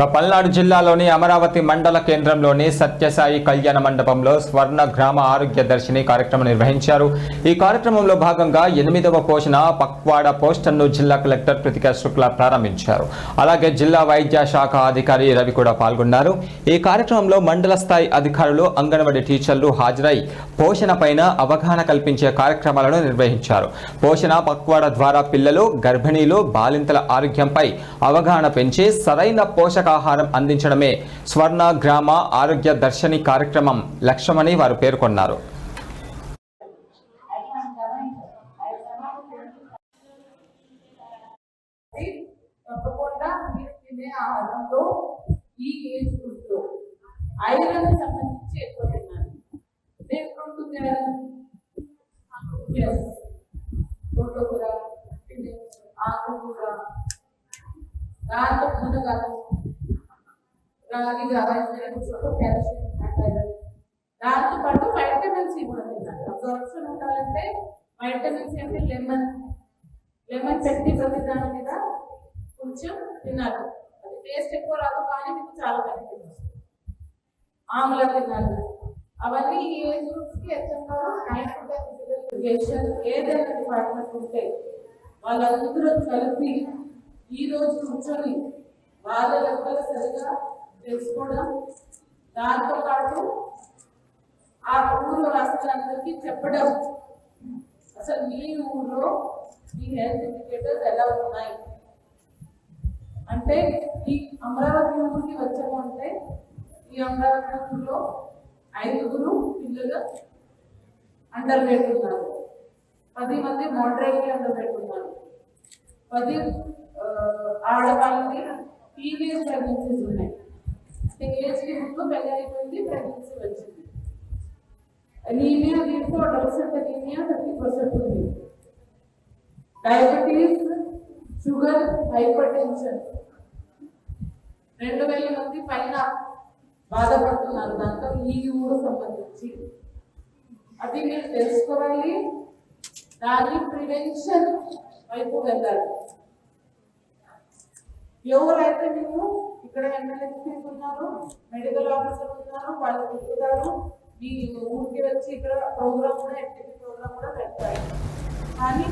పల్నాడు జిల్లాలోని అమరావతి మండల కేంద్రంలోని సత్యసాయి కళ్యాణ మండపంలో స్వర్ణ గ్రామ ఆరోగ్య దర్శిని కార్యక్రమం నిర్వహించారు. ఈ కార్యక్రమంలో భాగంగా 8వ పోషణ పక్వాడ పోస్టర్ను జిల్లా కలెక్టర్ ప్రతికా శుక్లా ప్రారంభించారు. అలాగే జిల్లా వైద్య శాఖ అధికారి రవి కూడా పాల్గొన్నారు. ఈ కార్యక్రమంలో మండల స్థాయి అధికారులు, అంగన్వాడీ టీచర్లు హాజరై పోషణ పైన అవగాహన కల్పించే కార్యక్రమాలను నిర్వహించారు. పోషణ పక్వాడ ద్వారా పిల్లలు, గర్భిణీలు, బాలింతల ఆరోగ్యంపై అవగాహన పెంచి సరైన పోషకాహారం అందించడమే స్వర్ణ గ్రామ ఆరోగ్య దర్శిని కార్యక్రమం లక్ష్యమని వారు పేర్కొన్నారు. తప్పకుండా మీరు తినే ఆహారంలో ఈ ఏజ్ గ్రూప్లో ఐరన్ సంబంధించి ఎక్కువ తినాలి. తోటకూర, ఆకుకూర, దాంతో మునగాకు, రాగి కాల్షియం అంటారు. దాంతో పాటు వైటమిన్ సి కూడా తినాలి. అబ్జార్ప్షన్ ఉండాలంటే వైటమిన్ సి అంటే లెమన్ పెట్టి ప్రతి దాని మీద కొంచెం తినాలి. అది టేస్ట్ ఎక్కువ రాదు కానీ మీకు చాలా బెనిఫిట్ వస్తుంది. ఆమ్ల తినాలి. అవన్నీ ఏ గ్రూప్స్కి ఎడ్యుకేషన్ ఏదైనా డిపార్ట్మెంట్ ఉంటే వాళ్ళందరూ కలిపి ఈరోజు కూర్చొని వాళ్ళ లెక్కల సరిగా తెలుసుకోవడం, దాంతో పాటు ఆ ఊరు రాష్ట్రాలందరికీ చెప్పడం, అసలు మీ ఊళ్ళో మీ హెల్త్ ఇండికేటర్స్ ఎలా ఉన్నాయి అంటే ఈ అమరావతి ఊరికి వచ్చాము అంటే ఈ అమరావతి ఊరిలో 5 పిల్లలు అండర్ వెయిట్ ఉన్నారు, 10 మంది మోడరేట్లీ అండర్ వెయిట్ ఉన్నారు, 10 ఆడవాళ్ళకి టీనేజ్ ప్రెగ్నెన్సీస్ ఉన్నాయి. ఏజ్కి ముందు పెళ్ళి అయిపోయింది, ప్రెగ్నెన్సీ వచ్చింది. అనీమియా దీంట్లో డబుల్ అనీమియా 30% ఉంది. డయాబెటీస్, షుగర్, హైపర్ టెన్షన్ 2000 మంది పైన బాధపడుతున్నారు. దాంతో ఈ ఊరు సంబంధించి అది మీరు తెలుసుకోవాలి. దాని ప్రివెన్షన్ వైపు వెళ్ళాలి. ఎవరైతే మేము ఇక్కడ ఎమ్మెల్యేస్ ఉన్నారు, మెడికల్ ఆఫీసర్ ఉన్నారు, వాళ్ళు తిరుగుతారు, మీ ఊరికి వచ్చి ఇక్కడ ప్రోగ్రామ్ కూడా యాక్టివిటీ ప్రోగ్రామ్ కూడా పెడతారు. కానీ